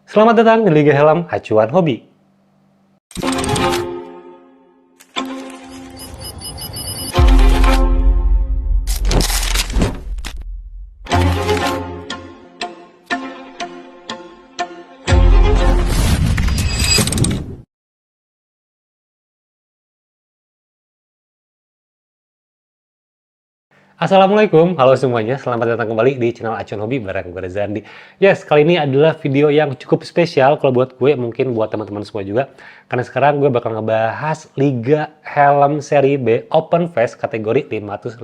Selamat datang di Liga Helm Acuan Hobi. Assalamualaikum, halo semuanya, selamat datang kembali di channel Acuan Hobi bareng gue Rezandi. Yes, kali ini adalah video yang cukup spesial kalau buat gue, mungkin buat teman-teman semua juga. Karena sekarang gue bakal ngebahas Liga Helm Seri B Open Face kategori 500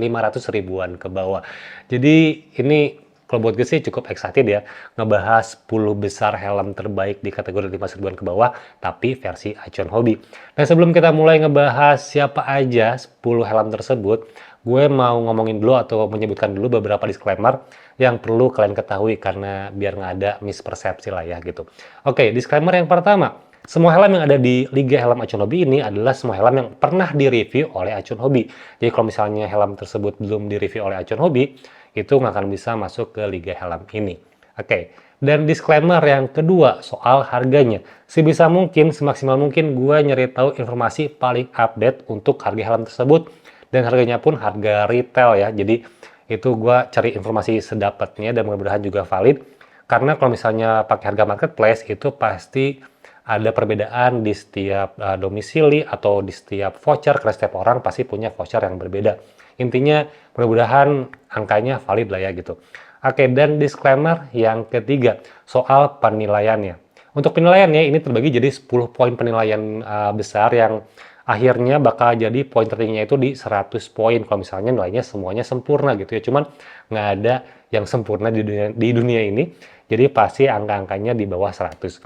ribuan ke bawah. Jadi ini kalau buat gue sih cukup excited ya, ngebahas 10 besar helm terbaik di kategori 500 ribuan ke bawah, tapi versi Acuan Hobi. Dan sebelum kita mulai ngebahas siapa aja 10 helm tersebut, gue mau ngomongin dulu atau menyebutkan dulu beberapa disclaimer yang perlu kalian ketahui karena biar nggak ada mispersepsi lah ya gitu. Oke, disclaimer yang pertama. Semua helm yang ada di Liga Helm Acuan Hobi ini adalah semua helm yang pernah direview oleh Acuan Hobi. Jadi kalau misalnya helm tersebut belum direview oleh Acuan Hobi, itu nggak akan bisa masuk ke Liga Helm ini. Oke, dan disclaimer yang kedua soal harganya. Sebisa mungkin, semaksimal mungkin gue nyari tahu informasi paling update untuk harga helm tersebut dan harganya pun harga retail ya. Jadi itu gue cari informasi sedapatnya dan mudah-mudahan juga valid. Karena kalau misalnya pakai harga marketplace itu pasti ada perbedaan di setiap domisili atau di setiap voucher, karena setiap orang pasti punya voucher yang berbeda. Intinya mudah-mudahan angkanya valid lah ya gitu. Oke, dan disclaimer yang ketiga soal penilaiannya. Untuk penilaiannya ini terbagi jadi 10 poin penilaian besar yang akhirnya bakal jadi poin tertingginya itu di 100 poin kalau misalnya nilainya semuanya sempurna gitu ya. Cuman nggak ada yang sempurna di dunia ini, jadi pasti angka-angkanya di bawah 100.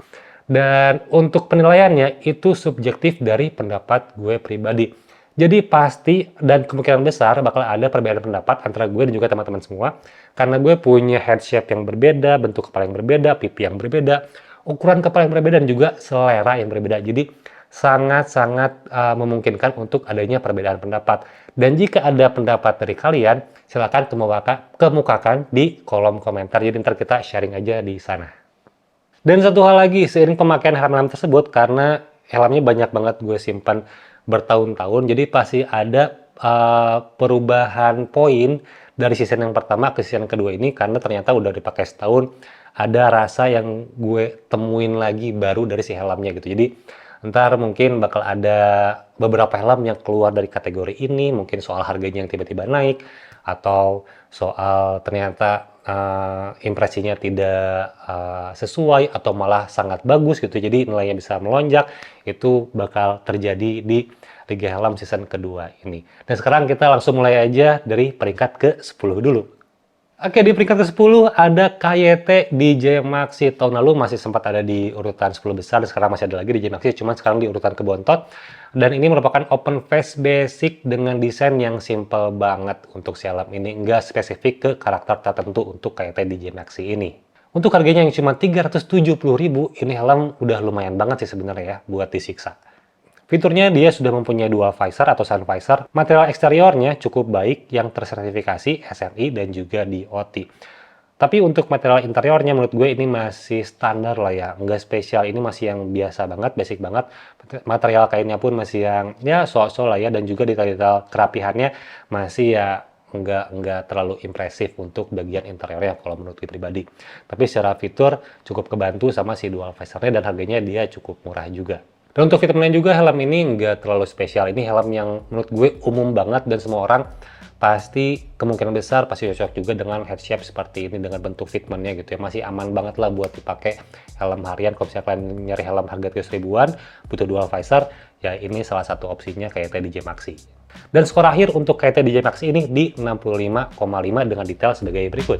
Dan untuk penilaiannya itu subjektif dari pendapat gue pribadi. Jadi pasti dan kemungkinan besar bakal ada perbedaan pendapat antara gue dan juga teman-teman semua. Karena gue punya head shape yang berbeda, bentuk kepala yang berbeda, pipi yang berbeda, ukuran kepala yang berbeda, dan juga selera yang berbeda. Jadi sangat-sangat memungkinkan untuk adanya perbedaan pendapat. Dan jika ada pendapat dari kalian, silakan kemukakan di kolom komentar. Jadi ntar kita sharing aja di sana. Dan satu hal lagi, seiring pemakaian helm-helm tersebut, karena helmnya banyak banget gue simpan bertahun-tahun, jadi pasti ada perubahan poin dari season yang pertama ke season kedua ini, karena ternyata udah dipakai setahun, ada rasa yang gue temuin lagi baru dari si helmnya gitu. Jadi ntar mungkin bakal ada beberapa helm yang keluar dari kategori ini, mungkin soal harganya yang tiba-tiba naik, atau soal ternyata impresinya tidak sesuai, atau malah sangat bagus gitu, jadi nilainya bisa melonjak. Itu bakal terjadi di Liga Helm season kedua ini. Dan sekarang kita langsung mulai aja dari peringkat ke-10 dulu. Oke, di peringkat ke-10 ada KYT DJ Maxi. Tahun lalu masih sempat ada di urutan 10 besar, dan sekarang masih ada lagi DJ Maxi, cuman sekarang di urutan kebontot. Dan ini merupakan open face basic dengan desain yang simple banget untuk si helm ini. Nggak spesifik ke karakter tertentu untuk KYT DJ Maxi ini. Untuk harganya yang cuma 370.000, ini helm udah lumayan banget sih sebenarnya ya buat disiksa. Fiturnya dia sudah mempunyai dual visor atau sun visor. Material eksteriornya cukup baik yang tersertifikasi SRI dan juga DOT. Tapi untuk material interiornya menurut gue ini masih standar lah ya, nggak spesial. Ini masih yang biasa banget, basic banget. Material kainnya pun masih yang ya so-so lah ya, dan juga detail-detail kerapihannya masih ya nggak terlalu impresif untuk bagian interiornya kalau menurut gue pribadi. Tapi secara fitur cukup kebantu sama si dual visornya, dan harganya dia cukup murah juga. Dan untuk fiturnya juga, helm ini nggak terlalu spesial. Ini helm yang menurut gue umum banget, dan semua orang pasti kemungkinan besar pasti cocok juga dengan head shape seperti ini, dengan bentuk fitmentnya gitu ya. Masih aman banget lah buat dipakai helm harian. Kalau misalnya kalian nyari helm harga 300 ribuan, butuh dual visor, ya ini salah satu opsinya KYT DJ Maxi. Dan skor akhir untuk KYT DJ Maxi ini di 65,5 dengan detail sebagai berikut.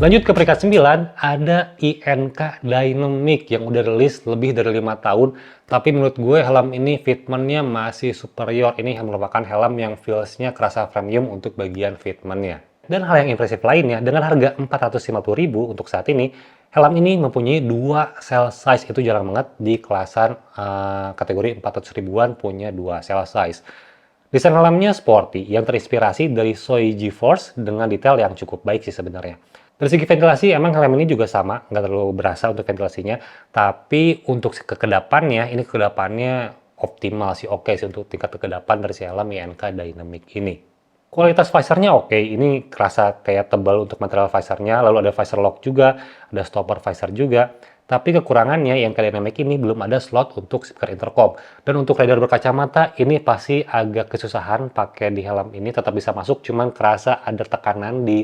Lanjut ke peringkat 9, ada INK Dynamic yang udah rilis lebih dari 5 tahun, tapi menurut gue helm ini fitmentnya masih superior. Ini merupakan helm yang feels-nya kerasa premium untuk bagian fitmentnya. Dan hal yang impresif lainnya, dengan harga 450.000 untuk saat ini, helm ini mempunyai 2 cell size. Itu jarang banget di kelasan kategori 400 ribuan punya 2 cell size. Desain helmnya sporty, yang terinspirasi dari Soy G-Force dengan detail yang cukup baik sih sebenarnya. Dari segi ventilasi, emang helm ini juga sama, nggak terlalu berasa untuk ventilasinya. Tapi untuk kekedapannya, ini kekedapannya optimal sih, oke sih untuk tingkat kekedapan dari si helm INK Dynamic ini. Kualitas visornya oke, ini kerasa kayak tebal untuk material visornya, lalu ada visor lock juga, ada stopper visor juga. Tapi kekurangannya yang Dynamic ini belum ada slot untuk speaker intercom. Dan untuk rider berkacamata ini pasti agak kesusahan pakai di helm ini, tetap bisa masuk, cuman kerasa ada tekanan di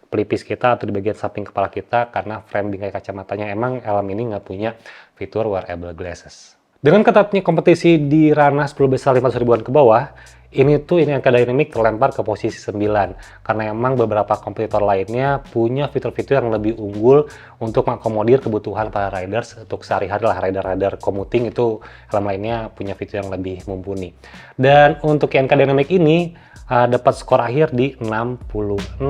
pelipis kita atau di bagian samping kepala kita karena frame bingkai kacamatanya. Emang helm ini nggak punya fitur wearable glasses. Dengan ketatnya kompetisi di ranah 10 besar 500 ribuan ke bawah, ini yang Dynamic terlempar ke posisi 9 karena emang beberapa kompetitor lainnya punya fitur-fitur yang lebih unggul untuk mengakomodir kebutuhan para riders untuk sehari-hari lah. Rider-rider commuting itu helm lainnya punya fitur yang lebih mumpuni. Dan untuk Dynamic ini dapat skor akhir di 66.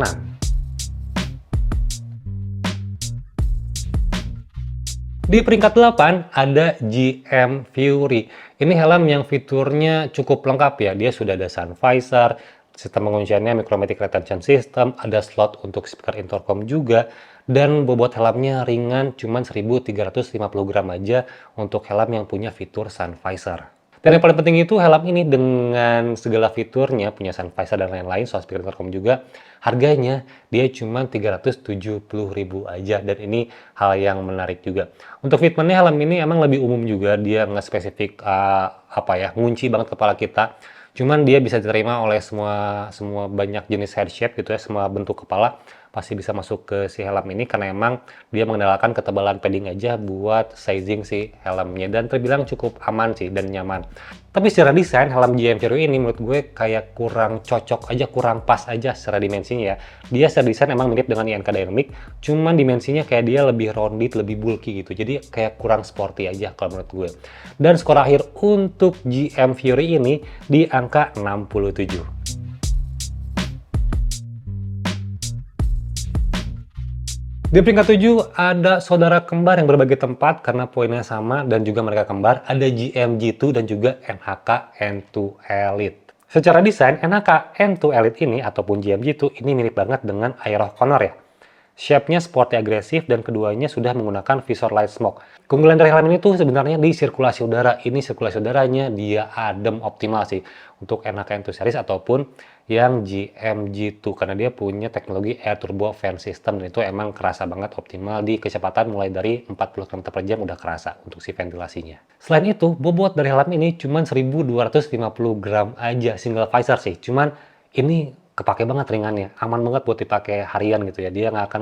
Di peringkat 8 ada GM Fury. Ini helm yang fiturnya cukup lengkap ya. Dia sudah ada sun visor, sistem pengunciannya Micromatic Retention System, ada slot untuk speaker intercom juga, dan bobot helmnya ringan, cuman 1350 gram aja untuk helm yang punya fitur sun visor. Dan yang paling penting itu helm ini dengan segala fiturnya, punya sun visor dan lain-lain, soal speaker intercom juga, harganya dia cuma 370.000 aja, dan ini hal yang menarik juga. Untuk fitmentnya helm ini emang lebih umum juga, dia nggak spesifik ngunci banget kepala kita. Cuman dia bisa diterima oleh semua banyak jenis head shape gitu ya, semua bentuk kepala pasti bisa masuk ke si helm ini karena emang dia mengandalkan ketebalan padding aja buat sizing si helmnya, dan terbilang cukup aman sih dan nyaman. Tapi secara desain helm GM Fury ini menurut gue kayak kurang cocok aja, kurang pas aja secara dimensinya ya. Dia secara desain emang mirip dengan INK Dynamic, cuman dimensinya kayak dia lebih rounded, lebih bulky gitu. Jadi kayak kurang sporty aja kalau menurut gue. Dan skor akhir untuk GM Fury ini di angka 67. Di peringkat 7 ada saudara kembar yang berbagi tempat karena poinnya sama dan juga mereka kembar. Ada GM G2 dan juga NHK N2 Elite. Secara desain, NHK N2 Elite ini ataupun GM G2 ini mirip banget dengan Aero Honor ya. Shape-nya sporty agresif dan keduanya sudah menggunakan visor light smoke. Keunggulan dari helm ini tuh sebenarnya di sirkulasi udara. Ini sirkulasi udaranya dia adem optimal sih untuk NHK N2 series ataupun yang GM-G2 karena dia punya teknologi air turbo fan system dan itu emang kerasa banget optimal di kecepatan mulai dari 40 km per jam udah kerasa untuk si ventilasinya. Selain itu, bobot dari helm ini cuma 1250 gram aja single visor sih. Cuman ini kepake banget ringannya, aman banget buat dipakai harian gitu ya. Dia nggak akan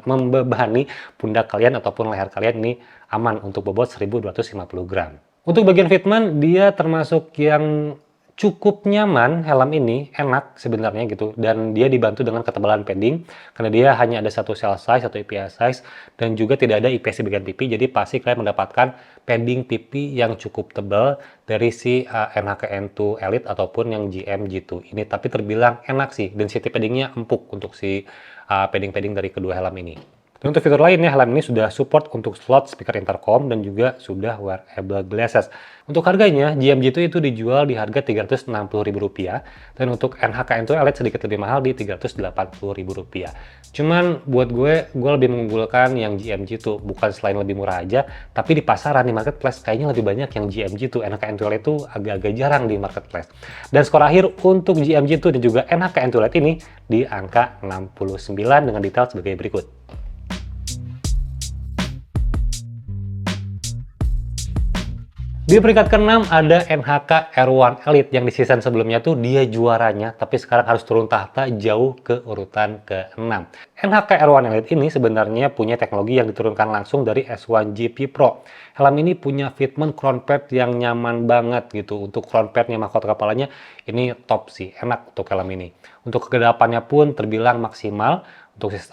membebani pundak kalian ataupun leher kalian, ini aman untuk bobot 1250 gram. Untuk bagian fitment, dia termasuk yang cukup nyaman. Helm ini enak sebenarnya gitu, dan dia dibantu dengan ketebalan padding karena dia hanya ada satu cell size atau IPS size dan juga tidak ada IPS di bagian pipi, jadi pasti kalian mendapatkan padding pipi yang cukup tebal dari si NHK N2 Elite ataupun yang GM G2 ini, tapi terbilang enak sih, density paddingnya empuk untuk si padding-padding dari kedua helm ini. Dan untuk fitur lainnya, helm ini sudah support untuk slot speaker intercom dan juga sudah wearable glasses. Untuk harganya, GM-G2 itu dijual di harga Rp360.000 dan untuk NHK N2 Elite sedikit lebih mahal di Rp380.000. Cuman buat gue lebih mengunggulkan yang GM-G2, bukan selain lebih murah aja, tapi di pasaran, di marketplace kayaknya lebih banyak yang GM-G2. NHK N2 Elite itu agak-agak jarang di marketplace. Dan skor akhir untuk GM-G2 dan juga NHK N2 Elite ini di angka 69 dengan detail sebagai berikut. Di peringkat ke-6 ada NHK R1 Elite yang di season sebelumnya tuh dia juaranya, tapi sekarang harus turun tahta jauh ke urutan ke-6. NHK R1 Elite ini sebenarnya punya teknologi yang diturunkan langsung dari S1 GP Pro. Helm ini punya fitment crown pad yang nyaman banget gitu. Untuk crown padnya mahkota kepalanya ini top sih, enak untuk helm ini. Untuk kegedapannya pun terbilang maksimal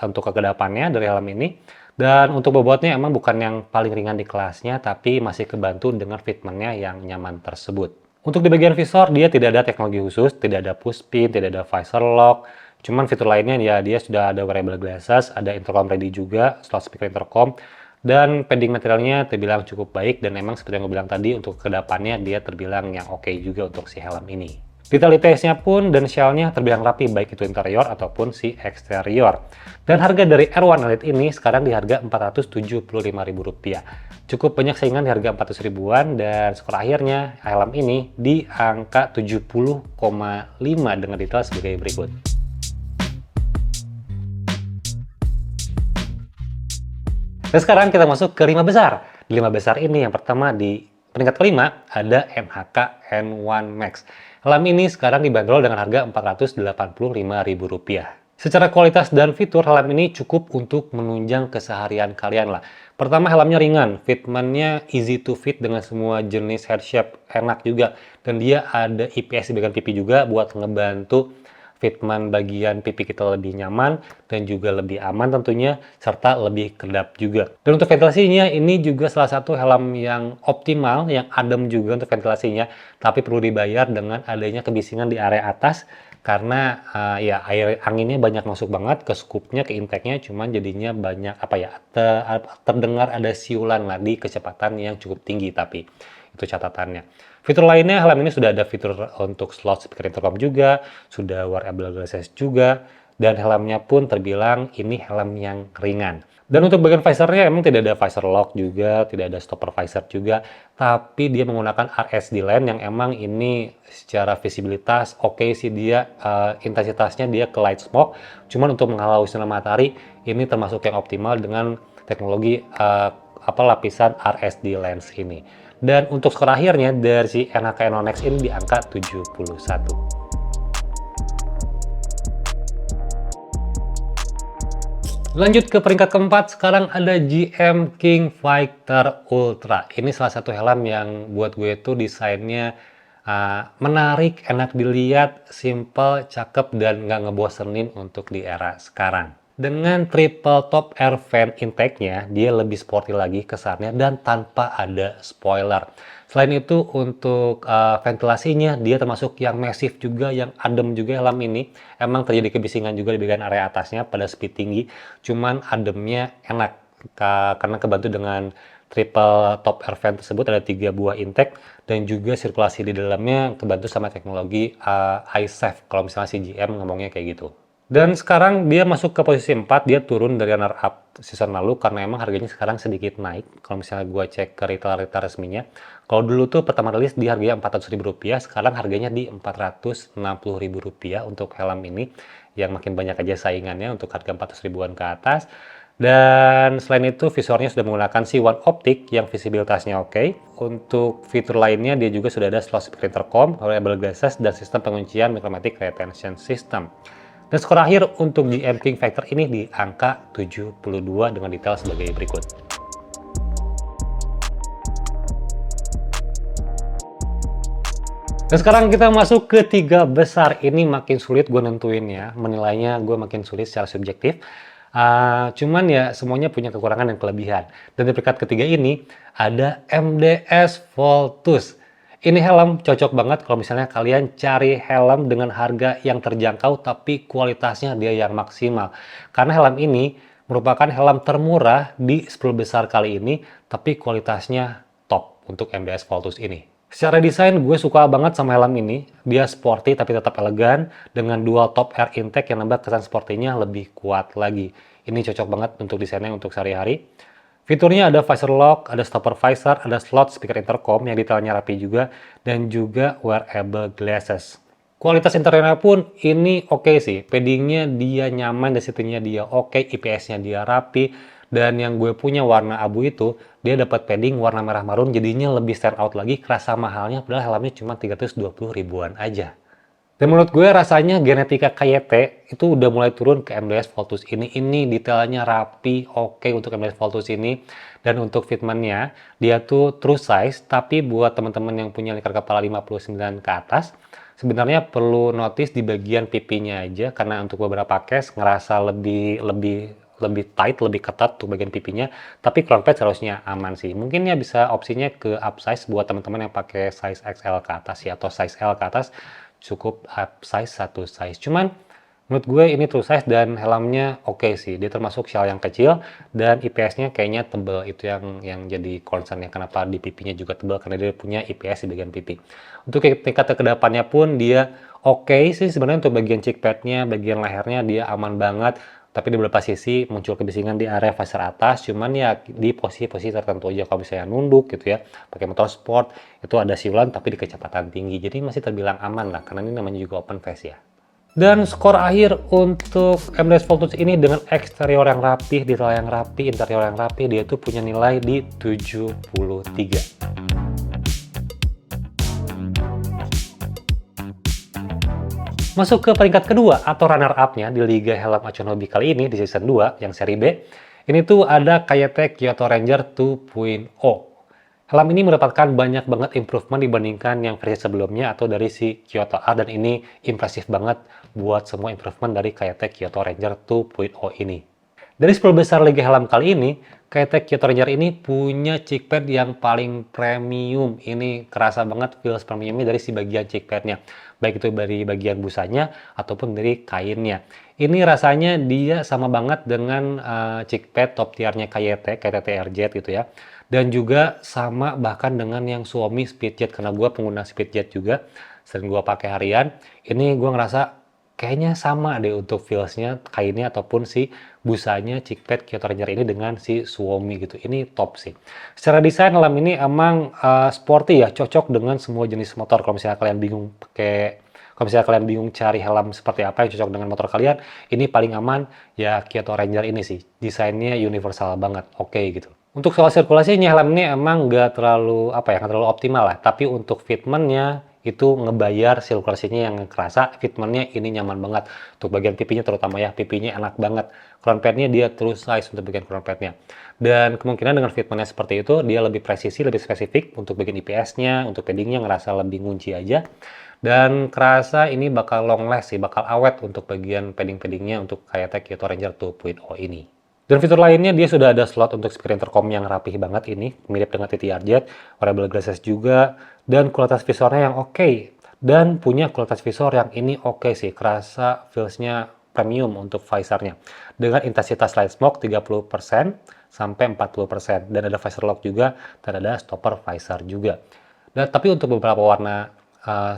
untuk kegedapannya dari helm ini. Dan untuk bobotnya emang bukan yang paling ringan di kelasnya, tapi masih kebantu dengan fitmentnya yang nyaman tersebut. Untuk di bagian visor, dia tidak ada teknologi khusus, tidak ada push pin, tidak ada visor lock. Cuman fitur lainnya ya dia sudah ada wearable glasses, ada intercom ready juga, slot speaker intercom, dan padding materialnya terbilang cukup baik dan emang seperti yang gue bilang tadi untuk kedepannya dia terbilang yang oke juga untuk si helm ini. Detail-detailnya pun dan shell-nya terbilang rapi, baik itu interior ataupun si eksterior. Dan harga dari R1 Elite ini sekarang di harga Rp475.000. Cukup banyak saingan di harga 400 ribuan, dan skor akhirnya helm ini di angka 70,5 dengan detail sebagai berikut. Dan sekarang kita masuk ke 5 besar. Di 5 besar ini yang pertama di peringkat kelima ada MHK N1 Max. Helm ini sekarang dibanderol dengan harga Rp485.000. Secara kualitas dan fitur, helm ini cukup untuk menunjang keseharian kalian lah. Pertama, helmnya ringan, fitmentnya easy to fit dengan semua jenis head shape, enak juga. Dan dia ada IPS di bagian pipi juga buat ngebantu fitment bagian pipi kita lebih nyaman dan juga lebih aman tentunya, serta lebih kedap juga. Dan untuk ventilasinya, ini juga salah satu helm yang optimal, yang adem juga untuk ventilasinya, tapi perlu dibayar dengan adanya kebisingan di area atas, karena ya air anginnya banyak masuk banget ke scoopnya, ke intake-nya, cuman jadinya banyak terdengar ada siulan lah di kecepatan yang cukup tinggi, tapi itu catatannya. Fitur lainnya, helm ini sudah ada fitur untuk slot speaker intercom juga, sudah wearable glasses juga, dan helmnya pun terbilang ini helm yang ringan. Dan untuk bagian visornya emang tidak ada visor lock juga, tidak ada stopper visor juga, tapi dia menggunakan RSD lens yang emang ini secara visibilitas oke sih dia, intensitasnya dia ke light smoke, cuman untuk menghalau sinar matahari ini termasuk yang optimal dengan teknologi lapisan RSD lens ini. Dan untuk skor akhirnya dari si NHK N1 Max ini di angka 71. Lanjut ke peringkat keempat, sekarang ada GM King Fighter Ultra. Ini salah satu helm yang buat gue tuh desainnya menarik, enak dilihat, simple, cakep, dan nggak ngebosenin untuk di era sekarang. Dengan triple top air vent intake-nya, dia lebih sporty lagi kesannya dan tanpa ada spoiler. Selain itu, untuk ventilasinya, dia termasuk yang massive juga, yang adem juga helm ini. Emang terjadi kebisingan juga di bagian area atasnya pada speed tinggi, cuman ademnya enak karena kebantu dengan triple top air vent tersebut, ada 3 buah intake, dan juga sirkulasi di dalamnya kebantu sama teknologi iSafe, kalau misalnya si GM ngomongnya kayak gitu. Dan sekarang dia masuk ke posisi 4, dia turun dari runner up season lalu karena emang harganya sekarang sedikit naik. Kalau misalnya gue cek ke retail resminya, kalau dulu tuh pertama rilis di harganya Rp400.000, sekarang harganya di Rp460.000 untuk helm ini, yang makin banyak aja saingannya untuk harga 400 ribuan ke atas. Dan selain itu visornya sudah menggunakan si One Optic yang visibilitasnya oke. Untuk fitur lainnya dia juga sudah ada slot speaker intercom, wearable glasses, dan sistem penguncian magnetic retention system. Dan skor akhir untuk GM King Fighter ini di angka 72 dengan detail sebagai berikut. Dan sekarang kita masuk ke 3 besar. Ini makin sulit gue nentuin ya, menilainya gue makin sulit secara subjektif. Cuman ya semuanya punya kekurangan dan kelebihan. Dan di peringkat ketiga ini ada MDS Voltus. Ini helm cocok banget kalau misalnya kalian cari helm dengan harga yang terjangkau tapi kualitasnya dia yang maksimal. Karena helm ini merupakan helm termurah di 10 besar kali ini, tapi kualitasnya top untuk MDS Voltus ini. Secara desain gue suka banget sama helm ini. Dia sporty tapi tetap elegan dengan dual top air intake yang nambah kesan sportinya lebih kuat lagi. Ini cocok banget untuk desainnya untuk sehari-hari. Fiturnya ada visor lock, ada stopper visor, ada slot speaker intercom yang detailnya rapi juga, dan juga wearable glasses. Kualitas interiornya pun ini oke sih. Paddingnya dia nyaman, dan setingnya dia oke, IPS-nya dia rapi, dan yang gue punya warna abu itu, dia dapat padding warna merah marun, jadinya lebih stand out lagi, kerasa mahalnya, padahal helmnya cuma 320 ribuan aja. Dan menurut gue rasanya genetika KYT itu udah mulai turun ke MDS Voltus ini. Ini detailnya rapi, oke untuk MDS Voltus ini. Dan untuk fitmentnya, dia tuh true size, tapi buat teman-teman yang punya lingkar kepala 59 ke atas, sebenarnya perlu notice di bagian pipinya aja, karena untuk beberapa case ngerasa lebih tight, lebih ketat tuh bagian pipinya, tapi crown pad seharusnya aman sih. Mungkin ya bisa opsinya ke upsize buat teman-teman yang pakai size XL ke atas ya, atau size L ke atas, cukup upsize 1 size. Cuman Menurut gue ini true size dan helmnya oke sih. Dia termasuk shell yang kecil dan IPS-nya kayaknya tebel. Itu yang jadi concern ya. Kenapa di pipinya juga tebel, karena dia punya IPS di bagian pipi. Untuk tingkat kedepannya pun dia oke sih sebenarnya. Untuk bagian cheek pad-nya, bagian lehernya dia aman banget. Tapi di beberapa sisi muncul kebisingan di area visor atas. Cuman ya di posisi-posisi tertentu aja. Kalau misalnya nunduk gitu ya, pakai motor sport, itu ada siulan tapi di kecepatan tinggi. Jadi masih terbilang aman lah, karena ini namanya juga open face ya. Dan skor akhir untuk M-Dash Voltus ini dengan eksterior yang rapih, detail yang rapi, interior yang rapi, dia tuh punya nilai di 73. Masuk ke peringkat kedua atau runner up-nya di Liga Helm Acuan Hobi kali ini di season 2 yang seri B. Ini tuh ada KYT Kyoto Ranger 2.0. Helm ini mendapatkan banyak banget improvement dibandingkan yang versi sebelumnya atau dari si Kyoto R, dan ini impresif banget buat semua improvement dari KYT Kyoto Ranger 2.0 ini. Dari 10 besar Liga Helm kali ini, KYT Kyoto Ranger ini punya cheek pad yang paling premium. Ini kerasa banget feels premiumnya dari si bagian cheek padnya. Baik itu dari bagian busanya ataupun dari kainnya. Ini rasanya dia sama banget dengan cheek pad top tiernya KYT RZ gitu ya. Dan juga sama bahkan dengan yang Suomi Speedjet, karena gue pengguna Speedjet juga, sering gue pakai harian. Ini gue ngerasa kayaknya sama deh untuk feels-nya, kainnya ataupun si busanya cheek pad Kyoto Ranger ini dengan si Suomi gitu. Ini top sih. Secara desain helm ini emang sporty ya, cocok dengan semua jenis motor. Kalau misalnya kalian bingung cari helm seperti apa yang cocok dengan motor kalian, ini paling aman ya Kyoto Ranger ini sih. Desainnya universal banget, oke gitu. Untuk soal sirkulasinya, helm ini emang nggak terlalu nggak terlalu optimal lah. Tapi untuk fitmentnya itu ngebayar sirkulasinya yang kerasa. Fitmentnya ini nyaman banget. Untuk bagian pipinya terutama ya, pipinya enak banget. Crown padnya dia true size untuk bagian crown padnya. Dan kemungkinan dengan fitmentnya seperti itu, dia lebih presisi, lebih spesifik untuk bagian IPS-nya, untuk paddingnya ngerasa lebih ngunci aja. Dan kerasa ini bakal long last sih, bakal awet untuk bagian padding-paddingnya untuk KYT Kyoto Ranger 2.0 ini. Dan fitur lainnya, dia sudah ada slot untuk speaker intercom yang rapih banget ini, mirip dengan TTRZ, variable glasses juga, dan kualitas visornya yang oke. Dan punya kualitas visor yang ini oke sih, kerasa feels-nya premium untuk visornya. Dengan intensitas light smoke 30% sampai 40%, dan ada visor lock juga, dan ada stopper visor juga. Dan tapi untuk beberapa warna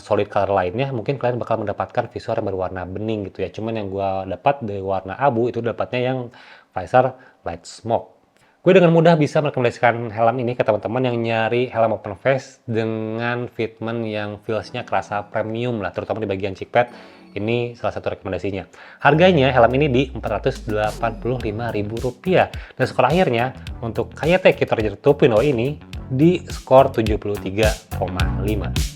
solid color lainnya, mungkin kalian bakal mendapatkan visor yang berwarna bening gitu ya. Cuman yang gue dapat dari warna abu itu dapatnya yang visor light smoke. Gue dengan mudah bisa merekomendasikan helm ini ke teman-teman yang nyari helm open face dengan fitment yang feels-nya kerasa premium lah, terutama di bagian cheek pad. Ini salah satu rekomendasinya. Harganya helm ini di Rp485.000 dan skor akhirnya untuk KYT Kyoto Ranger 2.0 ini di skor 73,5.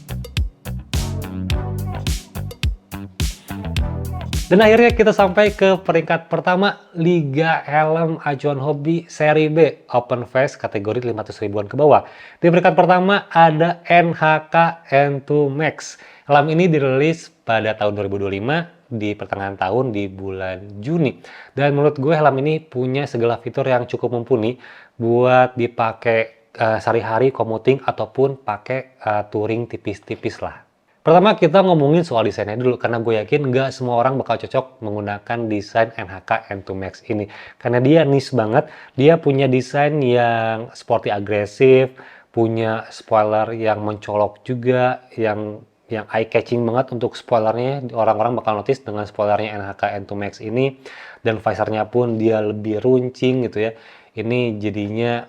Dan akhirnya kita sampai ke peringkat pertama Liga Helm Acuan Hobi Seri B Open Face kategori 500 ribuan ke bawah. Di peringkat pertama ada NHK N2 Max. Helm ini dirilis pada tahun 2025 di pertengahan tahun di bulan Juni. Dan menurut gue helm ini punya segala fitur yang cukup mumpuni buat dipakai sehari-hari commuting ataupun pakai touring tipis-tipis lah. Pertama kita ngomongin soal desainnya dulu, karena gue yakin nggak semua orang bakal cocok menggunakan desain NHK N2 Max ini. Karena dia niche banget, dia punya desain yang sporty agresif, punya spoiler yang mencolok juga, yang eye catching banget untuk spoilernya. Orang-orang bakal notice dengan spoilernya NHK N2 Max ini, dan visornya pun dia lebih runcing gitu ya. Ini jadinya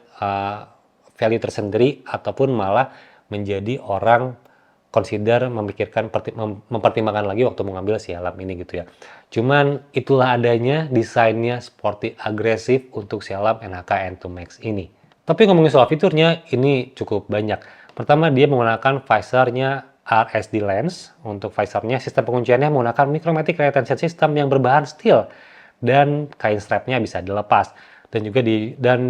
value tersendiri ataupun malah menjadi orang consider mempertimbangkan lagi waktu mengambil si helm ini gitu ya. Cuman itulah adanya desainnya sporty agresif untuk si helm NHK N2 Max ini. Tapi ngomongin soal fiturnya, ini cukup banyak. Pertama, dia menggunakan visornya RSD lens. Untuk visornya, sistem pengunciannya menggunakan Micromatic Retention System yang berbahan steel dan kain strapnya bisa dilepas. Dan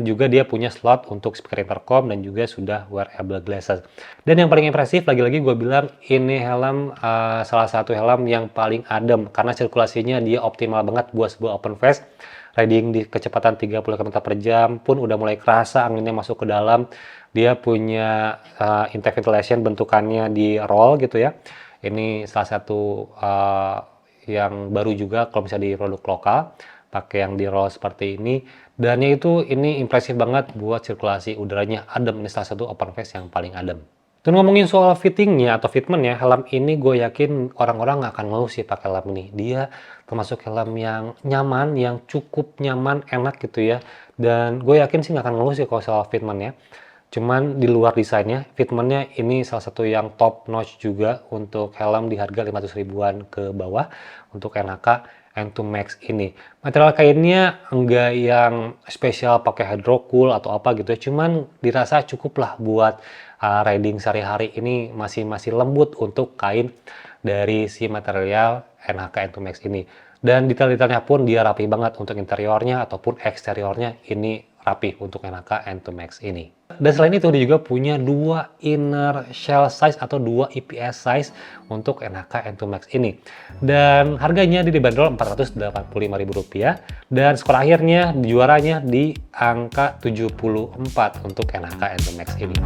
juga dia punya slot untuk speaker intercom dan juga sudah wearable glasses. Dan yang paling impresif, lagi-lagi gue bilang ini helm salah satu helm yang paling adem karena sirkulasinya dia optimal banget buat sebuah open face. Riding di kecepatan 30 km per jam pun udah mulai kerasa anginnya masuk ke dalam. Dia punya intake ventilation bentukannya di roll gitu ya. Ini salah satu yang baru juga kalau misalnya di produk lokal, pakai yang di roll seperti ini. Dan itu ini impresif banget buat sirkulasi udaranya adem. Ini salah satu open face yang paling adem. Dan ngomongin soal fittingnya atau fitmentnya, helm ini gue yakin orang-orang nggak akan ngeluh sih pakai helm ini. Dia termasuk helm yang nyaman, yang cukup nyaman, enak gitu ya. Dan gue yakin sih nggak akan ngeluh sih kalau soal fitmentnya. Cuman di luar desainnya, fitmentnya ini salah satu yang top notch juga untuk helm di harga 500 ribuan ke bawah untuk NHK N2 Max ini. Material kainnya enggak yang spesial pakai hydrocool atau apa gitu ya, cuman dirasa cukup lah buat riding sehari-hari. Ini masih lembut untuk kain dari si material NHK N2 Max ini. Dan detail-detailnya pun dia rapi banget untuk interiornya ataupun eksteriornya, ini rapi untuk NHK N2 Max ini. Dan selain itu dia juga punya dua inner shell size atau dua EPS size untuk NHK N2 Max ini. Dan harganya dibanderol Rp485.000 dan skor akhirnya juaranya di angka 74 untuk NHK N2 Max ini.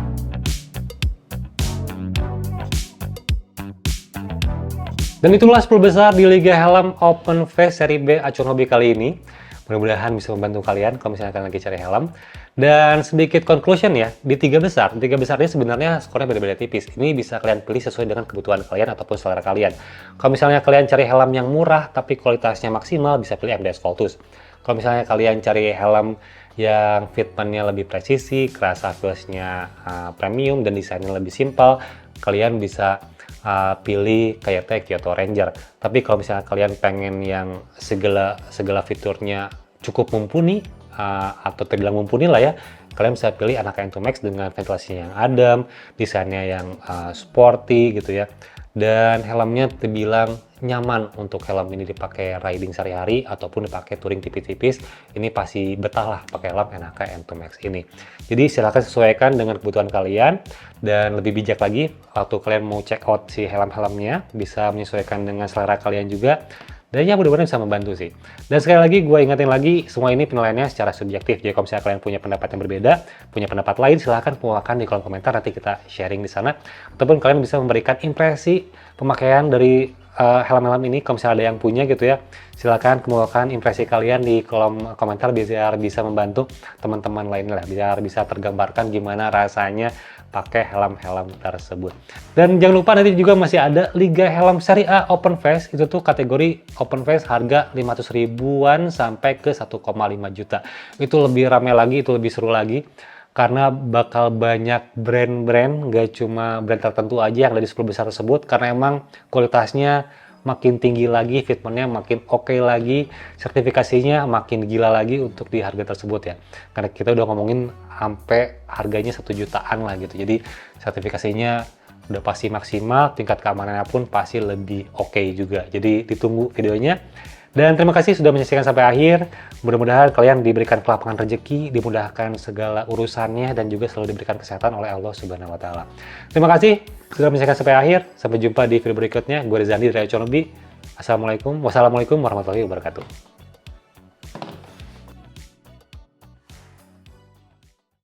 Dan itulah 10 besar di Liga Helm Open Face Seri B Acuan Hobi kali ini. Mudah-mudahan bisa membantu kalian kalau misalnya kalian lagi cari helm. Dan sedikit conclusion ya, di tiga besar ini sebenarnya skornya beda-beda tipis. Ini bisa kalian pilih sesuai dengan kebutuhan kalian ataupun selera kalian. Kalau misalnya kalian cari helm yang murah tapi kualitasnya maksimal, bisa pilih MDS Voltus. Kalau misalnya kalian cari helm yang fitmentnya lebih presisi, kerasa feelsnya premium dan desainnya lebih simpel, kalian bisa pilih KYT Kyoto Ranger. Tapi kalau misalnya kalian pengen yang segala fiturnya cukup mumpuni atau terbilang mumpuni lah ya, kalian bisa pilih NHK N2 Max dengan ventilasinya yang adem, desainnya yang sporty gitu ya. Dan helmnya terbilang nyaman untuk helm ini dipakai riding sehari-hari ataupun dipakai touring tipis-tipis. Ini pasti betah lah pakai helm NHK N2 Max ini. Jadi silahkan sesuaikan dengan kebutuhan kalian dan lebih bijak lagi waktu kalian mau check out si helm-helmnya, bisa menyesuaikan dengan selera kalian juga. Dan ya mudah-mudahan bisa membantu sih. Dan sekali lagi gue ingetin lagi, semua ini penilaiannya secara subjektif. Jadi kalau misalnya kalian punya pendapat yang berbeda, punya pendapat lain, silahkan kemukakan di kolom komentar, nanti kita sharing di sana. Ataupun kalian bisa memberikan impresi pemakaian dari helm-helm ini, kalau misalnya ada yang punya gitu ya, silahkan kemukakan impresi kalian di kolom komentar biar bisa membantu teman-teman lainnya lah, biar bisa tergambarkan gimana rasanya pakai helm-helm tersebut. Dan jangan lupa nanti juga masih ada Liga Helm Seri A Open Face, itu tuh kategori Open Face harga 500 ribuan sampai ke 1,5 juta. Itu lebih ramai lagi, itu lebih seru lagi. Karena bakal banyak brand-brand, nggak cuma brand tertentu aja yang ada di 10 besar tersebut, karena emang kualitasnya makin tinggi lagi, fitmentnya makin oke lagi, sertifikasinya makin gila lagi untuk di harga tersebut ya. Karena kita udah ngomongin sampai harganya 1 jutaan lah gitu. Jadi sertifikasinya udah pasti maksimal, tingkat keamanannya pun pasti lebih oke juga. Jadi ditunggu videonya. Dan terima kasih sudah menyaksikan sampai akhir. Mudah-mudahan kalian diberikan kelapangan rezeki, dimudahkan segala urusannya, dan juga selalu diberikan kesehatan oleh Allah Subhanahu wa Ta'ala. Terima kasih sudah menyaksikan sampai akhir. Sampai jumpa di video berikutnya. Gue Rezandi dari Acuan Hobi. Wassalamualaikum warahmatullahi wabarakatuh.